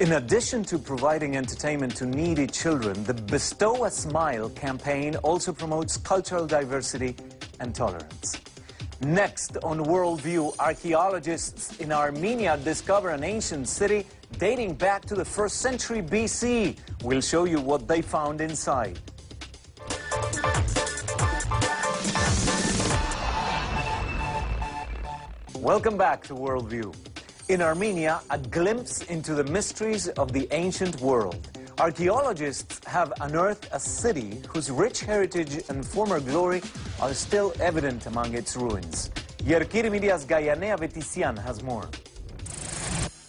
In addition to providing entertainment to needy children, the Bestow a Smile campaign also promotes cultural diversity and tolerance. Next on Worldview, archaeologists in Armenia discover an ancient city dating back to the 1st century BC. We'll show you what they found inside. Welcome back to Worldview. In Armenia, a glimpse into the mysteries of the ancient world. Archaeologists have unearthed a city whose rich heritage and former glory are still evident among its ruins. Yerkiri Media's Gayanea Vetisian has more.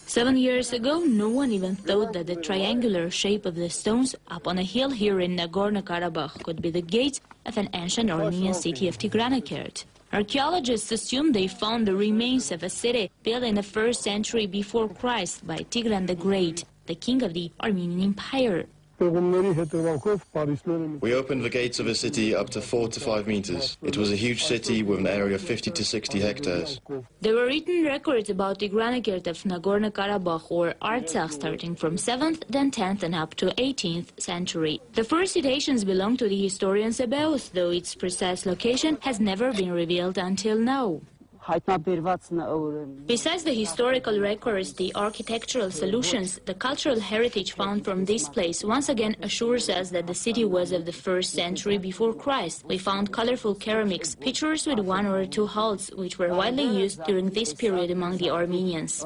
7 years ago, no one even thought that the triangular shape of the stones up on a hill here in Nagorno-Karabakh could be the gates of an ancient Armenian city of Tigranakert. Archaeologists assume they found the remains of a city built in the 1st century before Christ by Tigran the Great, the king of the Armenian Empire. We opened the gates of a city up to 4 to 5 meters. It was a huge city with an area of 50 to 60 hectares. There were written records about Tigranakert of Nagorno-Karabakh or Artsakh starting from 7th, then 10th and up to 18th century. The first citations belong to the historian Sebeos, though its precise location has never been revealed until now. Besides the historical records, the architectural solutions, the cultural heritage found from this place once again assures us that the city was of the 1st century before Christ. We found colorful ceramics, pictures with 1 or 2 halls, which were widely used during this period among the Armenians.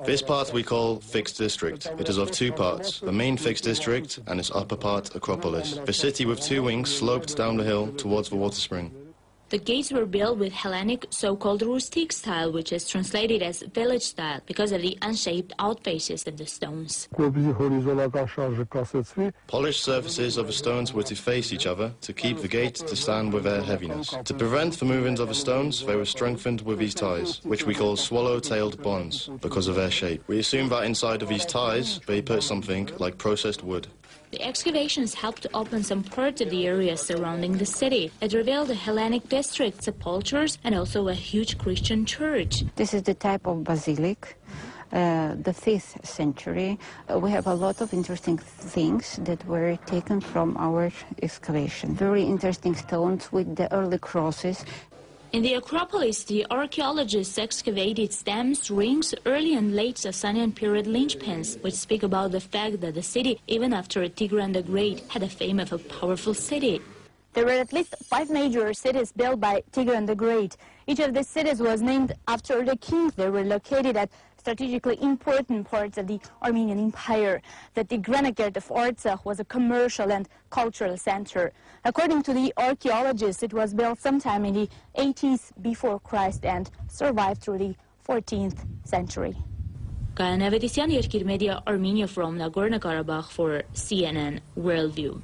This part we call fixed district. It is of 2 parts, the main fixed district and its upper part, Acropolis. The city with 2 wings sloped down the hill towards the water spring. The gates were built with Hellenic, so-called rustic style, which is translated as village style, because of the unshaped outfaces of the stones. Polished surfaces of the stones were to face each other to keep the gate to stand with their heaviness. To prevent the movement of the stones, they were strengthened with these ties, which we call swallow-tailed bonds, because of their shape. We assume that inside of these ties, they put something like processed wood. The excavations helped to open some parts of the area surrounding the city. It revealed a Hellenic district, sepulchres, and also a huge Christian church. This is the type of basilic, the 5th century. We have a lot of interesting things that were taken from our excavation. Very interesting stones with the early crosses. In the Acropolis, the archaeologists excavated stamps, rings, early and late Sasanian period linchpins, which speak about the fact that the city, even after Tigran the Great, had a fame of a powerful city. There were at least 5 major cities built by Tigran the Great. Each of these cities was named after the king. They were located at strategically important parts of the Armenian Empire. The Tigranakert of Artsakh was a commercial and cultural center. According to the archaeologists, it was built sometime in the 80s before Christ and survived through the 14th century. Gayanea Vetisian, Yerkiri Media, Armenia from Nagorno-Karabakh for CNN Worldview.